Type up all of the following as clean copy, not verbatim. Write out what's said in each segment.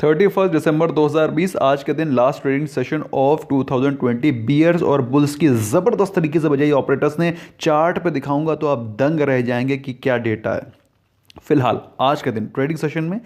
31 दिसंबर 2020 आज के दिन last trading session of 2020। Bears और बुल्स की ज़बरदस्त तरीके से बजाई ऑपरेटर्स ने। चार्ट पे दिखाऊंगा तो आप दंग रह जाएंगे कि क्या डेटा है। फिलहाल आज के दिन ट्रेडिंग सेशन में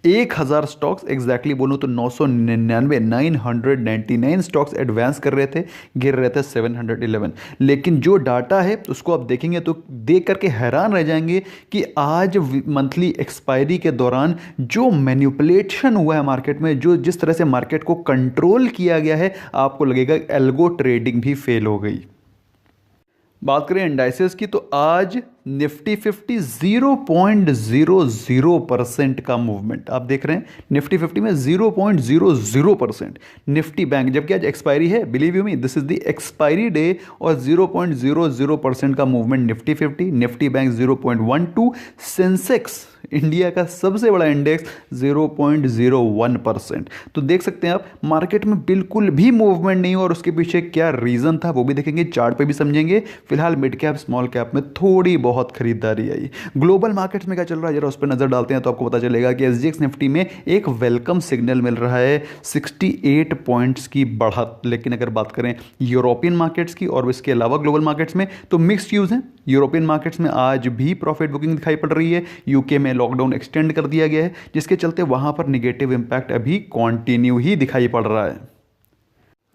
1000 स्टॉक्स एग्जैक्टली बोलूं तो 999 स्टॉक्स एडवांस कर रहे थे, गिर रहे थे 711। लेकिन जो डाटा है उसको आप देखेंगे तो देख करके हैरान रह जाएंगे कि आज मंथली एक्सपायरी के दौरान जो मैनिपुलेशन हुआ है मार्केट में, जो जिस तरह से मार्केट को कंट्रोल किया गया है, आपको लगेगा एल्गो ट्रेडिंग भी फेल हो गई। बात करें इंडाइसेस की तो आज निफ्टी 50 0.00% का मूवमेंट आप देख रहे हैं। निफ्टी 50 में 0.00%। निफ्टी बैंक, जबकि आज एक्सपायरी है, believe you me this is the expiry day, और 0.00% का movement Nifty 50, Nifty bank 0.12, Sensex India का सबसे बड़ा इंडेक्स 0.01%। तो देख सकते हैं आप मार्केट में बिल्कुल भी मूवमेंट नहीं, और उसके पीछे क्या रीजन था वो भी देखेंगे, चार्ट पे भी समझेंगे। फिलहाल मिड कैप स्मॉल कैप में थोड़ी बहुत खरीदारी आई। ग्लोबल मार्केट्स में क्या चल रहा है जरा उस पर नजर डालते हैं तो आपको पता चलेगा कि एसजीएक्स निफ्टी में एक वेलकम सिग्नल मिल रहा है, 68 पॉइंट्स की बढ़त। लेकिन अगर बात करें यूरोपियन मार्केट्स की और इसके अलावा ग्लोबल मार्केट्स में तो मिक्स्ड यूज है। यूरोपियन मार्केट्स में आज भी प्रॉफिट बुकिंग दिखाई पड़ रही है। यूके में लॉकडाउन एक्सटेंड कर दिया गया है, जिसके चलते वहां पर निगेटिव इंपैक्ट अभी कंटिन्यू ही दिखाई पड़ रहा है।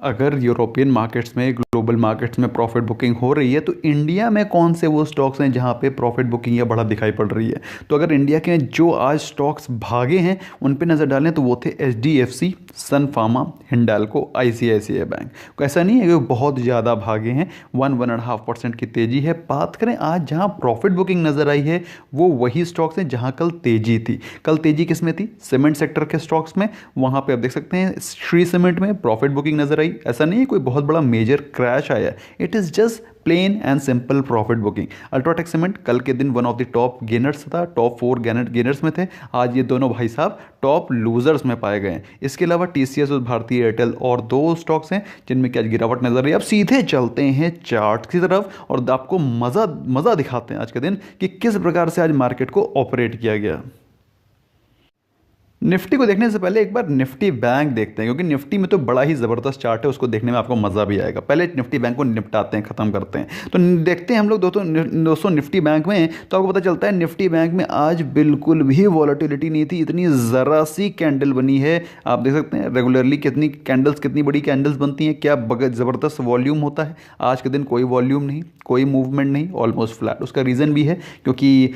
अगर यूरोपियन मार्केट्स में, ग्लोबल मार्केट्स में प्रॉफिट बुकिंग हो रही है तो इंडिया में कौन से वो स्टॉक्स हैं जहां पे प्रॉफिट बुकिंग या बढ़त दिखाई पड़ रही है। तो अगर इंडिया के जो आज स्टॉक्स भागे हैं उन पे नज़र डालें तो वो थे एचडीएफसी, सन फार्मा, हिंडाल्को, आईसीआईसीआई बैंक। ऐसा नहीं है कि बहुत ज़्यादा भागे हैं, 1.5% की तेज़ी है। बात करें आज जहाँ प्रॉफिट बुकिंग नज़र आई है वो वही स्टॉक्स हैं जहाँ कल तेज़ी थी। कल तेज़ी किस में थी? सीमेंट सेक्टर के स्टॉक्स में। वहाँ पर आप देख सकते हैं श्री सीमेंट में प्रॉफिट बुकिंग नज़र आई। ऐसा नहीं है कोई बहुत बड़ा मेजर क्रैश आया, it is just plain and simple profit booking. UltraTech cement कल के दिन one of the top gainers था, टॉप 4 गेनर्स में थे। आज ये दोनों भाई साहब टॉप लूजर्स में पाए गए हैं। इसके अलावा टीसीएस और भारतीय एयरटेल और 2 स्टॉक्स हैं जिनमें क्या गिरावट नजर आई। अब सीधे चलते हैं चार्ट की तरफ और आपको मजा दिखाते हैं आज के दिन कि किस प्रकार से आज मार्केट को ऑपरेट किया गया। निफ्टी को देखने से पहले एक बार निफ्टी बैंक देखते हैं, क्योंकि निफ्टी में तो बड़ा ही ज़बरदस्त चार्ट है, उसको देखने में आपको मज़ा भी आएगा। पहले निफ्टी बैंक को निपटाते हैं, ख़त्म करते हैं। तो देखते हैं हम लोग दोस्तों निफ्टी बैंक में, तो आपको पता चलता है निफ्टी बैंक में आज बिल्कुल भी वॉलेटिलिटी नहीं थी। इतनी ज़रा सी कैंडल बनी है, आप देख सकते हैं रेगुलरली कितनी बड़ी कैंडल्स बनती हैं, क्या ज़बरदस्त वॉल्यूम होता है। आज के दिन कोई वॉल्यूम नहीं, कोई मूवमेंट नहीं, ऑलमोस्ट फ्लैट। उसका रीज़न भी है क्योंकि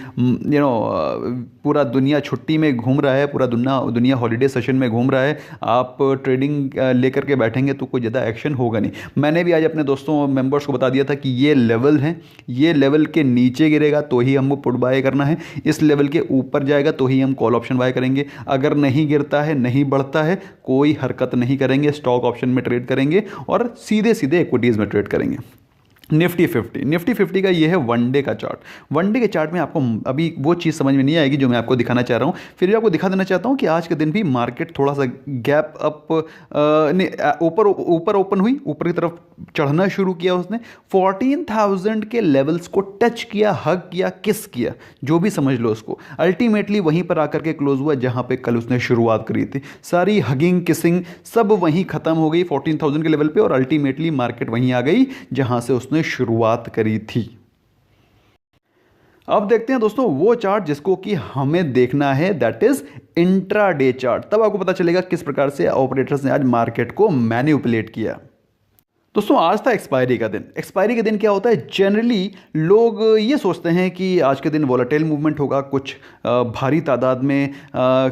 पूरा दुनिया छुट्टी में घूम रहा है, पूरा दुनिया हॉलीडे सेशन में घूम रहा है। आप ट्रेडिंग लेकर के बैठेंगे तो कोई ज़्यादा एक्शन होगा नहीं। मैंने भी आज अपने दोस्तों मेंबर्स को बता दिया था कि ये लेवल है, ये लेवल के नीचे गिरेगा तो ही हमको पुट बाय करना है, इस लेवल के ऊपर जाएगा तो ही हम कॉल ऑप्शन बाय करेंगे। अगर नहीं गिरता है, नहीं बढ़ता है, कोई हरकत नहीं करेंगे, स्टॉक ऑप्शन में ट्रेड करेंगे और सीधे सीधे इक्विटीज़ में ट्रेड करेंगे। निफ्टी 50 का ये है वनडे का चार्ट। वनडे के चार्ट में आपको अभी वो चीज़ समझ में नहीं आएगी जो मैं आपको दिखाना चाह रहा हूँ। फिर भी आपको दिखा देना चाहता हूँ कि आज के दिन भी मार्केट थोड़ा सा गैप अप ऊपर ओपन हुई, ऊपर की तरफ चढ़ना शुरू किया उसने। 14,000 के लेवल्स को टच किया, हग किया, किस किया, जो भी समझ लो उसको। अल्टीमेटली वहीं पर आकर के क्लोज हुआ जहाँ पे कल उसने शुरुआत करी थी। सारी हगिंग किसिंग सब वहीं ख़त्म हो गई 14,000 के लेवल पे, और अल्टीमेटली मार्केट वहीं आ गई जहाँ से उसने शुरुआत करी थी। अब देखते हैं दोस्तों वो चार्ट जिसको कि हमें देखना है, दैट इज इंट्राडे चार्ट। तब आपको पता चलेगा किस प्रकार से ऑपरेटर्स ने आज मार्केट को मैनिपुलेट किया। दोस्तों आज था एक्सपायरी का दिन। एक्सपायरी के दिन क्या होता है, जनरली लोग ये सोचते हैं कि आज के दिन वोलेटाइल मूवमेंट होगा, कुछ भारी तादाद में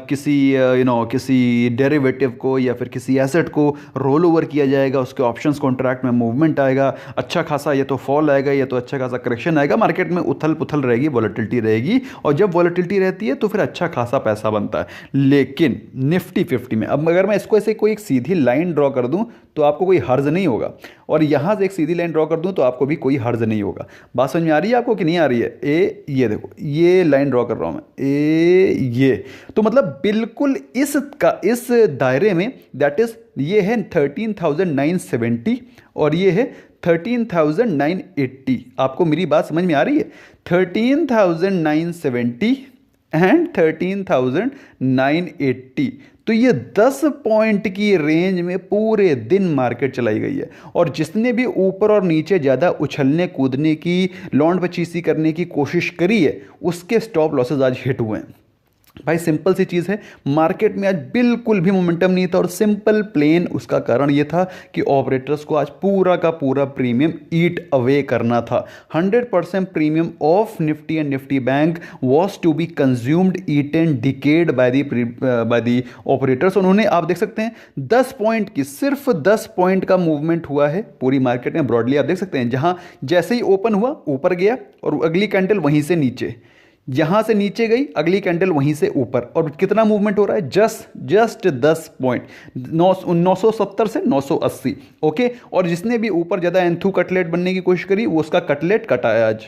किसी डेरिवेटिव को या फिर किसी एसेट को रोल ओवर किया जाएगा, उसके ऑप्शंस कॉन्ट्रैक्ट में मूवमेंट आएगा, अच्छा खासा या तो फॉल आएगा या तो अच्छा खासा करेक्शन आएगा, मार्केट में उथल पुथल रहेगी, वोलेटिलिटी रहेगी, और जब वोलेटिलिटी रहती है तो फिर अच्छा खासा पैसा बनता है। लेकिन निफ्टी 50 में अब अगर मैं इसको ऐसे कोई एक सीधी लाइन ड्रॉ कर दूं तो आपको कोई हर्ज नहीं होगा, और यहां से एक सीधी लाइन ड्रॉ कर दूं तो आपको भी कोई हर्ज नहीं होगा। बात समझ में आ रही है आपको कि नहीं आ रही है? ये देखो, ये लाइन ड्रॉ कर रहा हूं मैं, ये तो मतलब बिल्कुल इस दायरे में, दैट इज ये है 13,970 और ये है 13,980। आपको मेरी बात समझ में आ रही है? 13,970 एंड 13,980। तो ये 10 पॉइंट की रेंज में पूरे दिन मार्केट चलाई गई है, और जिसने भी ऊपर और नीचे ज़्यादा उछलने कूदने की, लौंड पचीसी करने की कोशिश करी है, उसके स्टॉप लॉसेज आज हिट हुए हैं। भाई सिंपल सी चीज़ है, मार्केट में आज बिल्कुल भी मोमेंटम नहीं था, और सिंपल प्लेन उसका कारण ये था कि ऑपरेटर्स को आज पूरा का पूरा प्रीमियम ईट अवे करना था। 100% premium of Nifty and Nifty bank was to be consumed, eaten, decayed by the operators. उन्होंने, आप देख सकते हैं 10 पॉइंट की, सिर्फ 10 पॉइंट का मूवमेंट हुआ है पूरी मार्केट में। ब्रॉडली आप देख सकते हैं, जहां जैसे ही ओपन हुआ ऊपर गया, और अगली कैंडल वहीं से नीचे, यहां से नीचे गई, अगली कैंडल वहीं से ऊपर, और कितना मूवमेंट हो रहा है, जस्ट 10 पॉइंट, 970 से 980। ओके, और जिसने भी ऊपर ज्यादा एंथू कटलेट बनने की कोशिश करी, वो उसका कटलेट कटाया आज।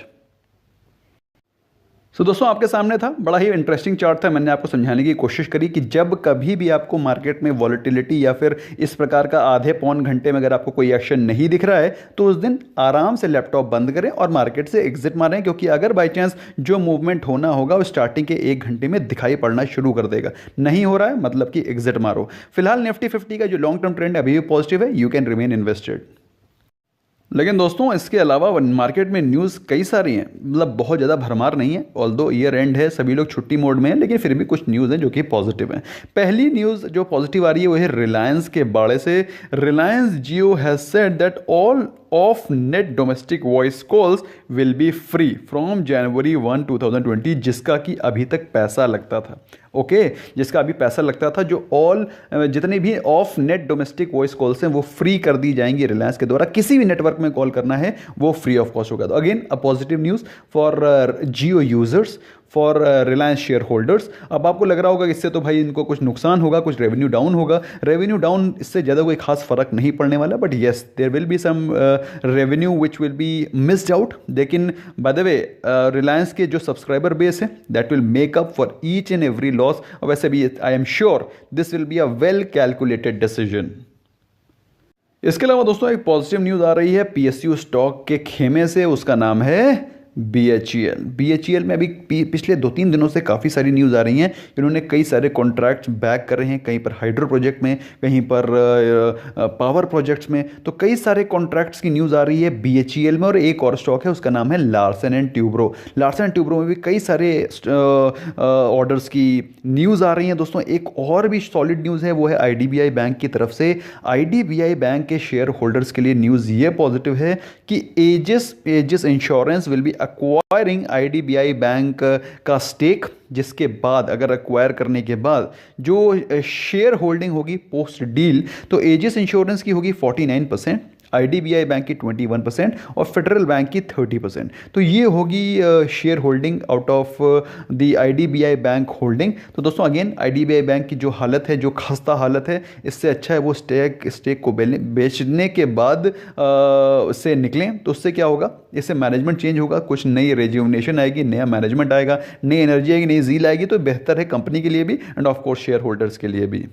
तो दोस्तों आपके सामने था, बड़ा ही इंटरेस्टिंग चार्ट था। मैंने आपको समझाने की कोशिश करी कि जब कभी भी आपको मार्केट में वॉलेटिलिटी या फिर इस प्रकार का आधे पौन घंटे में अगर आपको कोई एक्शन नहीं दिख रहा है, तो उस दिन आराम से लैपटॉप बंद करें और मार्केट से एग्जिट मारें, क्योंकि अगर बाई चांस जो मूवमेंट होना होगा वो स्टार्टिंग के 1 घंटे में दिखाई पड़ना शुरू कर देगा। नहीं हो रहा है मतलब कि एग्जिट मारो। फिलहाल निफ्टी 50 का जो लॉन्ग टर्म ट्रेंड अभी भी पॉजिटिव है, यू कैन रिमेन इन्वेस्टेड। लेकिन दोस्तों इसके अलावा मार्केट में न्यूज़ कई सारी हैं, मतलब बहुत ज़्यादा भरमार नहीं है। ऑल्दो ईयर एंड है, सभी लोग छुट्टी मोड में हैं, लेकिन फिर भी कुछ न्यूज़ हैं जो कि पॉजिटिव हैं। पहली न्यूज़ जो पॉजिटिव आ रही है वो है रिलायंस के बारे से। Reliance Jio has said that all of net domestic voice calls will be free from January 1, 2020, जिसका कि अभी तक पैसा लगता था। ओके, जिसका अभी पैसा लगता था, जो ऑल जितने भी of net domestic voice calls हैं वो फ्री कर दी जाएंगी रिलायंस के द्वारा। किसी भी नेटवर्क में कॉल करना है वो फ्री ऑफ कॉस्ट होगा। तो again a positive news for Jio users, for Reliance share holders. अब आपको लग रहा होगा कि इससे तो भाई इनको कुछ नुकसान होगा, कुछ रेवेन्यू डाउन होगा। रेवेन्यू डाउन इससे ज़्यादा कोई खास फर्क नहीं पड़ने वाला, but yes there will be some revenue which will be missed out. लेकिन बाय द वे रिलायंस के जो सब्सक्राइबर बेस है that will make up for each and every loss. और वैसे भी I am sure this will be a well calculated decision. इसके अलावा दोस्तों एक पॉजिटिव न्यूज़ आ रही है पीएसयू स्टॉक के खेमे से, उसका नाम है BHEL। BHEL में अभी पिछले 2-3 दिनों से काफ़ी सारी न्यूज़ आ रही हैं। इन्होंने कई सारे कॉन्ट्रैक्ट्स बैक कर रहे हैं, कहीं पर हाइड्रो प्रोजेक्ट में, कहीं पर पावर प्रोजेक्ट्स में। तो कई सारे कॉन्ट्रैक्ट्स की न्यूज़ आ रही है BHEL में। और एक और स्टॉक है, उसका नाम है Larsen and Toubro. Larsen and Toubro में भी कई सारे ऑर्डर्स की न्यूज़ आ रही हैं। दोस्तों एक और भी सॉलिड न्यूज़ है, वो है IDBI बैंक की तरफ से। IDBI बैंक के शेयर होल्डर्स के लिए न्यूज़ ये पॉजिटिव है कि Aegis insurance will be acquiring IDBI bank का स्टेक, जिसके बाद अगर एक्वायर करने के बाद जो शेयर होल्डिंग होगी पोस्ट डील, तो एजिस इंश्योरेंस की होगी 49%, IDBI बैंक की 21% और फेडरल बैंक की 30%। तो ये होगी share holding out of the IDBI bank holding. तो दोस्तों अगेन IDBI बैंक की जो हालत है, जो खस्ता हालत है, इससे अच्छा है वो स्टेक को बेचने के बाद उससे निकलें। तो उससे क्या होगा, इससे मैनेजमेंट चेंज होगा, कुछ नई रेज्यूमिनेशन आएगी, नया मैनेजमेंट आएगा, नई एनर्जी आएगी, नई जील आएगी। तो बेहतर है कंपनी के लिए भी end of course share holders के लिए भी।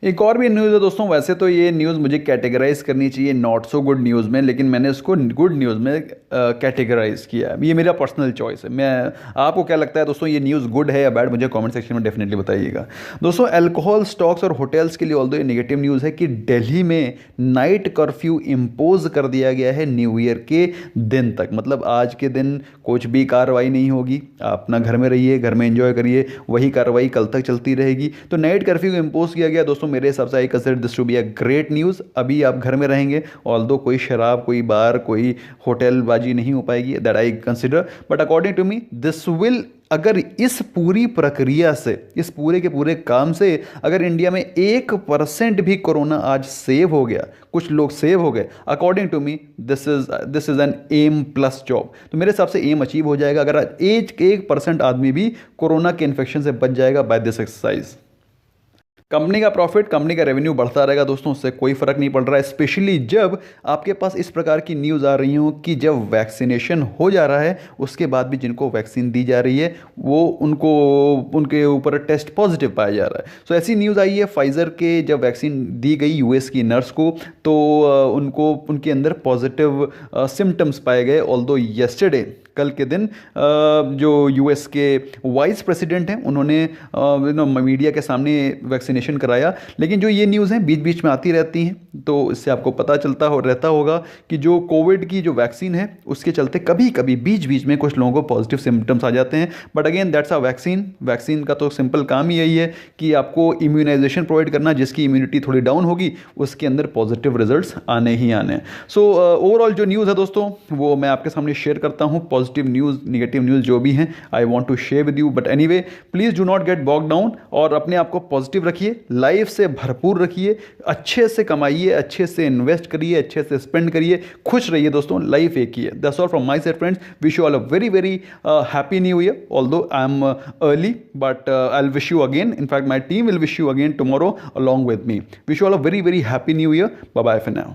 एक और भी न्यूज़ है दोस्तों, वैसे तो ये न्यूज़ मुझे कैटेगराइज करनी चाहिए नॉट सो गुड न्यूज़ में, लेकिन मैंने इसको गुड न्यूज़ में कैटेगराइज किया है। ये मेरा पर्सनल चॉइस है। मैं, आपको क्या लगता है दोस्तों, ये न्यूज़ गुड है या बैड, मुझे कमेंट सेक्शन में डेफिनेटली बताइएगा। दोस्तों अल्कोहल स्टॉक्स और होटल्स के लिए ऑल्दो ये नेगेटिव न्यूज़ है कि दिल्ली में नाइट कर्फ्यू इम्पोज कर दिया गया है न्यू ईयर के दिन तक। मतलब आज के दिन कुछ भी कार्रवाई नहीं होगी, आप अपना घर में रहिए, घर में एंजॉय करिए, वही कार्रवाई कल तक चलती रहेगी। तो नाइट कर्फ्यू इम्पोज किया गया दोस्तों। मेरे हिसाब से I consider this to be a great news. अभी आप घर में रहेंगे, ऑल्दो कोई शराब, कोई बार, कोई होटलबाजी नहीं हो पाएगी, that I consider. But according to me this will, अगर इस पूरी प्रक्रिया से, इस पूरे के पूरे काम से अगर इंडिया में 1% भी कोरोना आज सेव हो गया, कुछ लोग सेव हो गए, according to me this is an M plus job. तो मेरे हिसाब से एम अचीव हो जाएगा अगर 1% आदमी भी कोरोना के इन्फेक्शन से बच जाएगा बाय दिस एक्सरसाइज। कंपनी का प्रॉफिट, कंपनी का रेवेन्यू बढ़ता रहेगा दोस्तों, उससे कोई फर्क नहीं पड़ रहा है। स्पेशली जब आपके पास इस प्रकार की न्यूज़ आ रही हो कि जब वैक्सीनेशन हो जा रहा है, उसके बाद भी जिनको वैक्सीन दी जा रही है वो उनके ऊपर टेस्ट पॉजिटिव पाया जा रहा है। सो ऐसी न्यूज़ आई है फाइज़र के, जब वैक्सीन दी गई US की नर्स को, तो उनके अंदर पॉजिटिव सिम्टम्स पाए गए। ऑल्दो येस्टरडे कल के दिन जो यूएस के वाइस प्रेसिडेंट हैं उन्होंने मीडिया के सामने वैक्सीनेशन कराया। लेकिन जो ये न्यूज़ हैं बीच बीच में आती रहती हैं, तो इससे आपको पता चलता रहता होगा कि जो कोविड की जो वैक्सीन है उसके चलते कभी कभी बीच बीच में कुछ लोगों को पॉजिटिव सिम्टम्स आ जाते हैं। But again that's a vaccine का तो सिंपल काम ही यही है कि आपको इम्यूनाइजेशन प्रोवाइड करना, जिसकी इम्यूनिटी थोड़ी डाउन होगी उसके अंदर पॉजिटिव रिजल्ट्स आने ही आने। सो ओवरऑल जो न्यूज़ है दोस्तों वो मैं आपके सामने शेयर करता हूँ। पॉजिटिव न्यूज़, निगेटिव न्यूज़ जो भी हैं, I want to share with you. But anyway, please do not get bog down और अपने आप को पॉजिटिव रखिए, लाइफ से भरपूर रखिए, अच्छे से कमाइए, अच्छे से इन्वेस्ट करिए, अच्छे से स्पेंड करिए, खुश रहिए दोस्तों, लाइफ एक ही है। That's all from my side friends. Wish you all a very very happy new year, although I am early, but I'll wish you again. In fact, my team will wish you again tomorrow along with me. Wish you all a very, very happy new year. Bye bye for now.